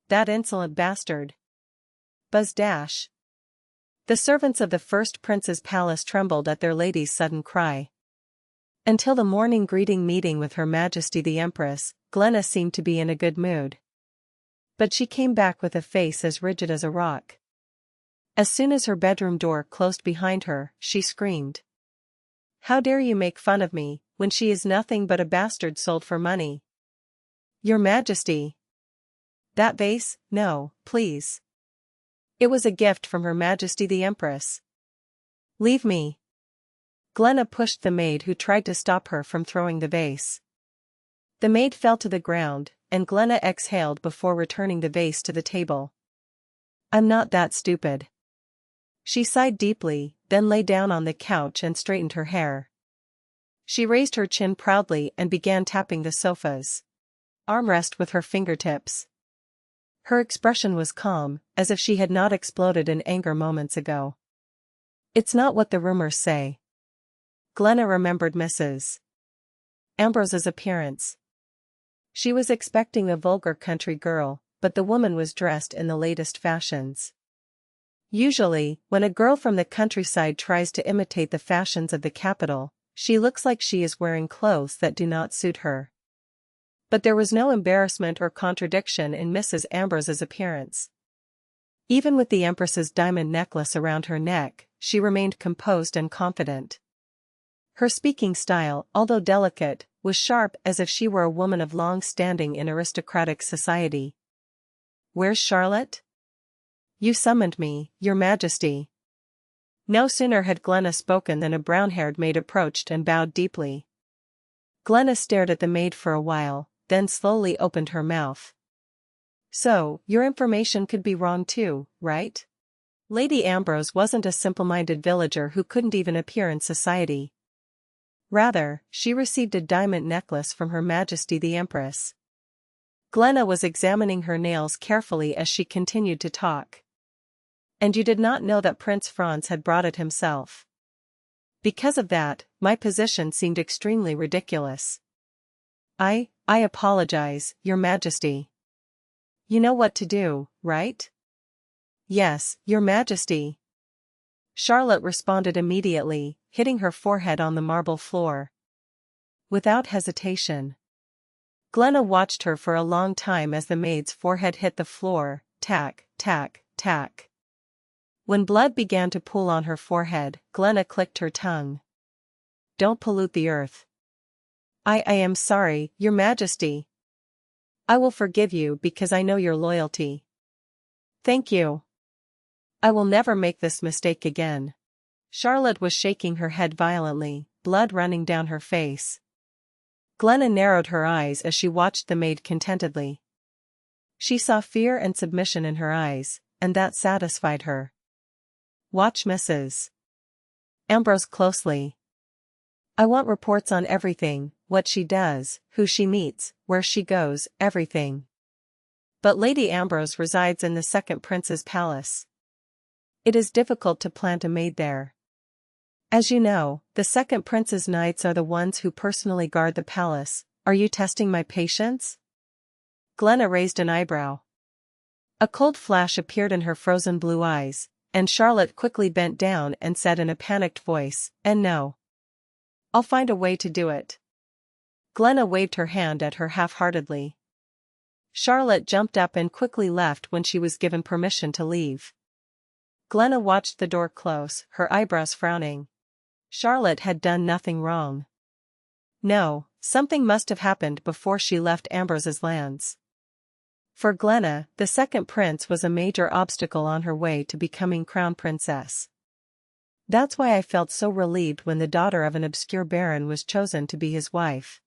That insolent bastard. Buzz dash. The servants of the first prince's palace trembled at their lady's sudden cry. Until the morning greeting meeting with Her Majesty the Empress, Glenna seemed to be in a good mood. But she came back with a face as rigid as a rock. As soon as her bedroom door closed behind her, she screamed. "How dare you make fun of me, when she is nothing but a bastard sold for money? Your Majesty! That vase, no, please. It was a gift from Her Majesty the Empress. Leave me." Glenna pushed the maid who tried to stop her from throwing the vase. The maid fell to the ground, and Glenna exhaled before returning the vase to the table. "I'm not that stupid." She sighed deeply, then lay down on the couch and straightened her hair. She raised her chin proudly and began tapping the sofa's armrest with her fingertips. Her expression was calm, as if she had not exploded in anger moments ago. "It's not what the rumors say." Glenna remembered Mrs. Ambrose's appearance. She was expecting a vulgar country girl, but the woman was dressed in the latest fashions. Usually, when a girl from the countryside tries to imitate the fashions of the capital, she looks like she is wearing clothes that do not suit her. But there was no embarrassment or contradiction in Mrs. Ambrose's appearance. Even with the Empress's diamond necklace around her neck, she remained composed and confident. Her speaking style, although delicate, was sharp as if she were a woman of long standing in aristocratic society. "Where's Charlotte?" "You summoned me, Your Majesty." No sooner had Glenna spoken than a brown-haired maid approached and bowed deeply. Glenna stared at the maid for a while, then slowly opened her mouth. "So, your information could be wrong too, right? Lady Ambrose wasn't a simple-minded villager who couldn't even appear in society. Rather, she received a diamond necklace from Her Majesty the Empress." Glenna was examining her nails carefully as she continued to talk. "And you did not know that Prince Franz had brought it himself. Because of that, my position seemed extremely ridiculous." I apologize, Your Majesty." "You know what to do, right?" "Yes, Your Majesty." Charlotte responded immediately, hitting her forehead on the marble floor. Without hesitation. Glenna watched her for a long time as the maid's forehead hit the floor, tack, tack, tack. When blood began to pool on her forehead, Glenna clicked her tongue. "Don't pollute the earth." I am sorry, Your Majesty. I will forgive you because I know your loyalty." "Thank you. I will never make this mistake again." Charlotte was shaking her head violently, blood running down her face. Glenna narrowed her eyes as she watched the maid contentedly. She saw fear and submission in her eyes, and that satisfied her. "Watch Mrs. Ambrose closely. I want reports on everything, what she does, who she meets, where she goes, everything." "But Lady Ambrose resides in the second prince's palace. It is difficult to plant a maid there. As you know, the second prince's knights are the ones who personally guard the palace. Are you testing my patience?" Glenna raised an eyebrow. A cold flash appeared in her frozen blue eyes, and Charlotte quickly bent down and said in a panicked voice, "And no. I'll find a way to do it." Glenna waved her hand at her half-heartedly. Charlotte jumped up and quickly left when she was given permission to leave. Glenna watched the door close, her eyebrows frowning. Charlotte had done nothing wrong. No, something must have happened before she left Ambrose's lands. For Glenna, the second prince was a major obstacle on her way to becoming crown princess. That's why I felt so relieved when the daughter of an obscure baron was chosen to be his wife.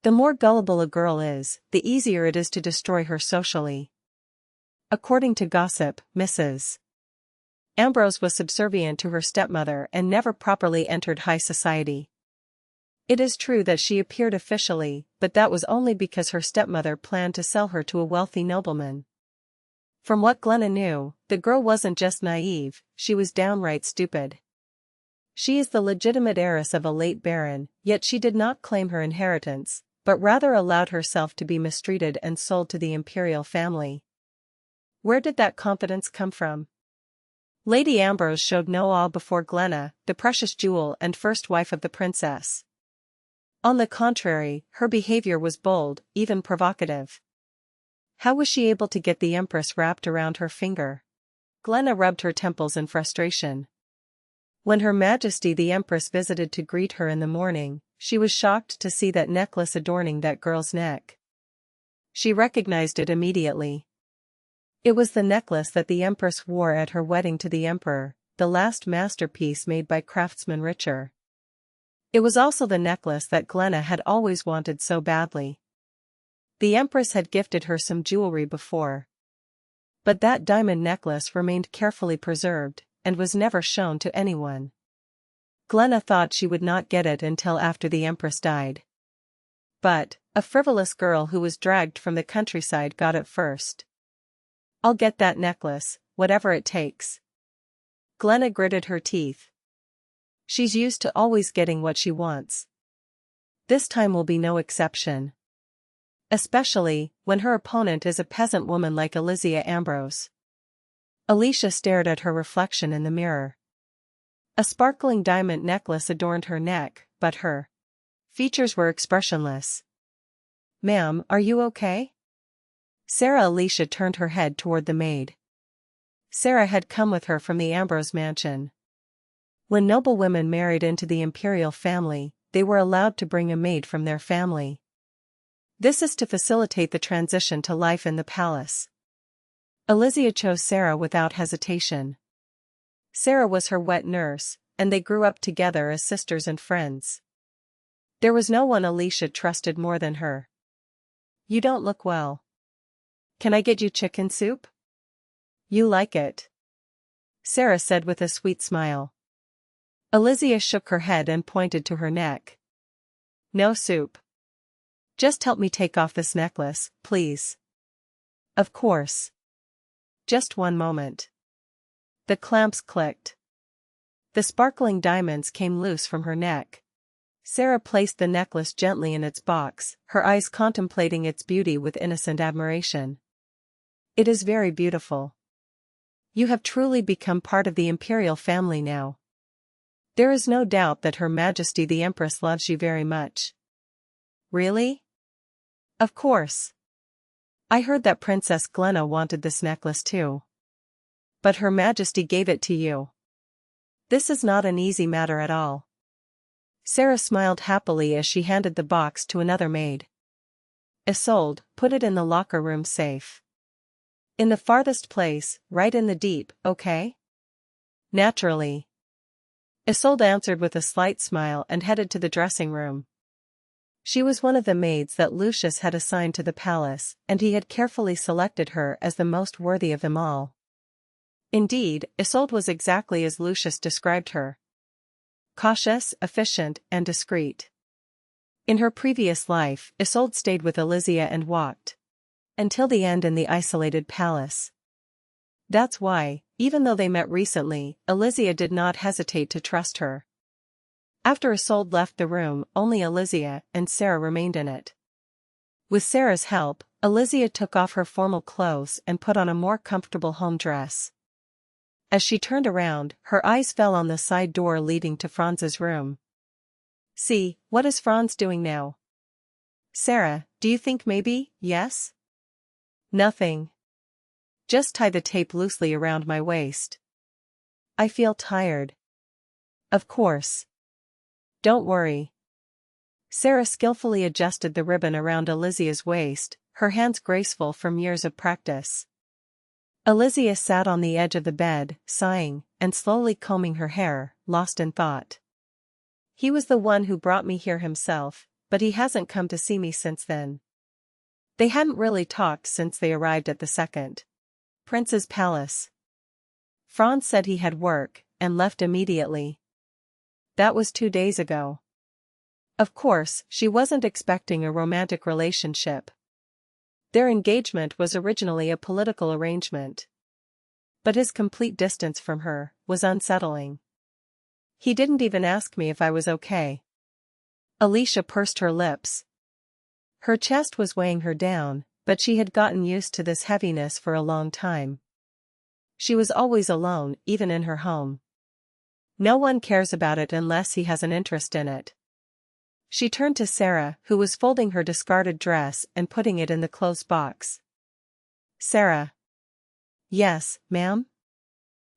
The more gullible a girl is, the easier it is to destroy her socially. According to gossip, Mrs. Ambrose was subservient to her stepmother and never properly entered high society. It is true that she appeared officially, but that was only because her stepmother planned to sell her to a wealthy nobleman. From what Glenna knew, the girl wasn't just naive, she was downright stupid. She is the legitimate heiress of a late baron, yet she did not claim her inheritance, but rather allowed herself to be mistreated and sold to the Imperial family. Where did that confidence come from? Lady Ambrose showed no awe before Glenna, the precious jewel and first wife of the princess. On the contrary, her behavior was bold, even provocative. How was she able to get the Empress wrapped around her finger? Glenna rubbed her temples in frustration. When Her Majesty the Empress visited to greet her in the morning, she was shocked to see that necklace adorning that girl's neck. She recognized it immediately. It was the necklace that the Empress wore at her wedding to the Emperor, the last masterpiece made by craftsman Richer. It was also the necklace that Glenna had always wanted so badly. The Empress had gifted her some jewelry before. But that diamond necklace remained carefully preserved, and was never shown to anyone. Glenna thought she would not get it until after the Empress died. But, a frivolous girl who was dragged from the countryside got it first. I'll get that necklace, whatever it takes. Glenna gritted her teeth. She's used to always getting what she wants. This time will be no exception. Especially, when her opponent is a peasant woman like Elysia Ambrose. Alicia stared at her reflection in the mirror. A sparkling diamond necklace adorned her neck, but her features were expressionless. "Ma'am, are you okay?" Sarah Alicia turned her head toward the maid. Sarah had come with her from the Ambrose mansion. When noblewomen married into the Imperial family, they were allowed to bring a maid from their family. This is to facilitate the transition to life in the palace. Elysia chose Sarah without hesitation. Sarah was her wet nurse, and they grew up together as sisters and friends. There was no one Alicia trusted more than her. "You don't look well. Can I get you chicken soup?" "You like it," Sarah said with a sweet smile. Elysia shook her head and pointed to her neck. "No soup. Just help me take off this necklace, please." "Of course. Just one moment." The clamps clicked. The sparkling diamonds came loose from her neck. Sarah placed the necklace gently in its box, her eyes contemplating its beauty with innocent admiration. "It is very beautiful. You have truly become part of the Imperial family now. There is no doubt that Her Majesty the Empress loves you very much." "Really?" "Of course. I heard that Princess Glenna wanted this necklace too. But Her Majesty gave it to you. This is not an easy matter at all." Sarah smiled happily as she handed the box to another maid. "Isolde, put it in the locker room safe. In the farthest place, right in the deep, okay?" "Naturally." Isolde answered with a slight smile and headed to the dressing room. She was one of the maids that Lucius had assigned to the palace, and he had carefully selected her as the most worthy of them all. Indeed, Isolde was exactly as Lucius described her. Cautious, efficient, and discreet. In her previous life, Isolde stayed with Elysia and walked until the end in the isolated palace. That's why, even though they met recently, Elysia did not hesitate to trust her. After Isolde left the room, only Elysia and Sarah remained in it. With Sarah's help, Elysia took off her formal clothes and put on a more comfortable home dress. As she turned around, her eyes fell on the side door leading to Franz's room. "See, what is Franz doing now?" "Sarah, do you think maybe, yes?" "Nothing. Just tie the tape loosely around my waist. I feel tired." "Of course. Don't worry." Sarah skillfully adjusted the ribbon around Elysia's waist, her hands graceful from years of practice. Elysia sat on the edge of the bed, sighing, and slowly combing her hair, lost in thought. "He was the one who brought me here himself, but he hasn't come to see me since then." They hadn't really talked since they arrived at the second prince's palace. Franz said he had work, and left immediately. That was 2 days ago. Of course, she wasn't expecting a romantic relationship. Their engagement was originally a political arrangement. But his complete distance from her was unsettling. He didn't even ask me if I was okay. Alicia pursed her lips. Her chest was weighing her down, but she had gotten used to this heaviness for a long time. She was always alone, even in her home. No one cares about it unless he has an interest in it. She turned to Sarah, who was folding her discarded dress and putting it in the clothes box. Sarah. Yes, ma'am?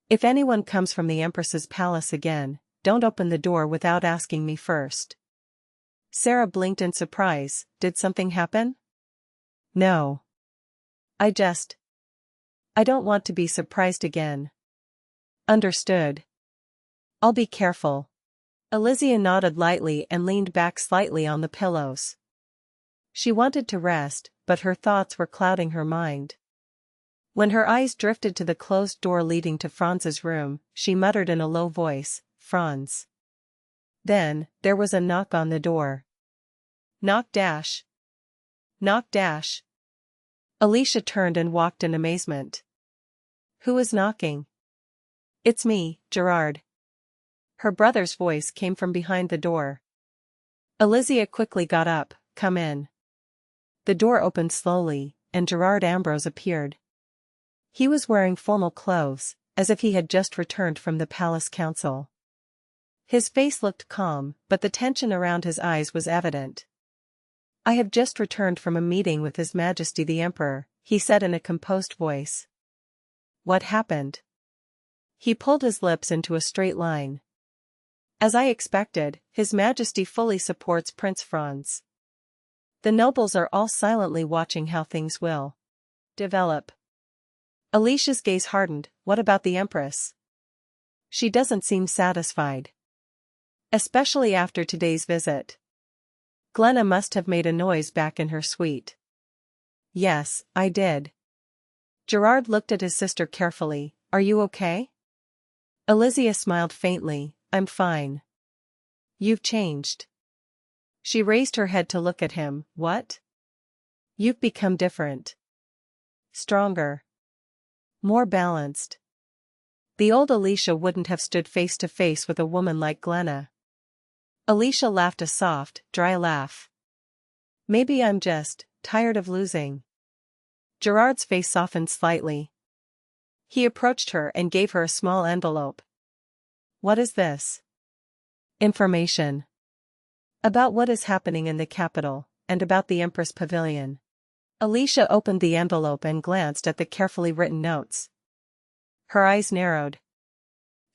If anyone comes from the Empress's palace again, don't open the door without asking me first. Sarah blinked in surprise. Did something happen? No. I don't want to be surprised again. Understood. I'll be careful. Alizia nodded lightly and leaned back slightly on the pillows. She wanted to rest, but her thoughts were clouding her mind. When her eyes drifted to the closed door leading to Franz's room, she muttered in a low voice, Franz. Then, there was a knock on the door. Knock dash. Knock dash. Alicia turned and walked in amazement. Who is knocking? It's me, Gerard. Her brother's voice came from behind the door. Alizia quickly got up. Come in. The door opened slowly, and Gerard Ambrose appeared. He was wearing formal clothes, as if he had just returned from the palace council. His face looked calm, but the tension around his eyes was evident. I have just returned from a meeting with His Majesty the Emperor, he said in a composed voice. What happened? He pulled his lips into a straight line. As I expected, His Majesty fully supports Prince Franz. The nobles are all silently watching how things will develop. Alicia's gaze hardened. What about the Empress? She doesn't seem satisfied. Especially after today's visit. Glenna must have made a noise back in her suite. Yes, I did. Gerard looked at his sister carefully. Are you okay? Alizia smiled faintly. I'm fine. You've changed. She raised her head to look at him. What? You've become different. Stronger. More balanced. The old Alicia wouldn't have stood face to face with a woman like Glenna. Alicia laughed a soft, dry laugh. Maybe I'm just tired of losing. Gerard's face softened slightly. He approached her and gave her a small envelope. What is this? Information. About what is happening in the capital, and about the Empress Pavilion. Alicia opened the envelope and glanced at the carefully written notes. Her eyes narrowed.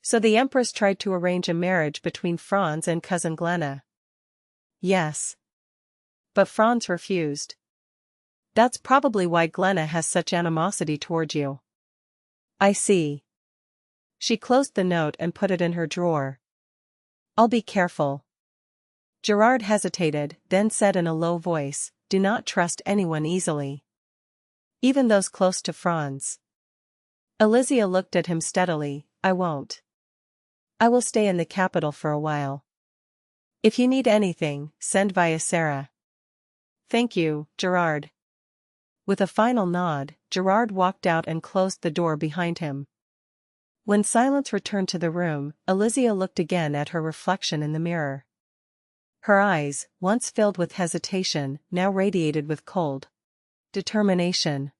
So the Empress tried to arrange a marriage between Franz and cousin Glenna. Yes. But Franz refused. That's probably why Glenna has such animosity toward you. I see. She closed the note and put it in her drawer. I'll be careful. Gerard hesitated, then said in a low voice, Do not trust anyone easily. Even those close to Franz. Alizia looked at him steadily. I won't. I will stay in the capital for a while. If you need anything, send via Sarah. Thank you, Gerard. With a final nod, Gerard walked out and closed the door behind him. When silence returned to the room, Alizia looked again at her reflection in the mirror. Her eyes, once filled with hesitation, now radiated with cold determination.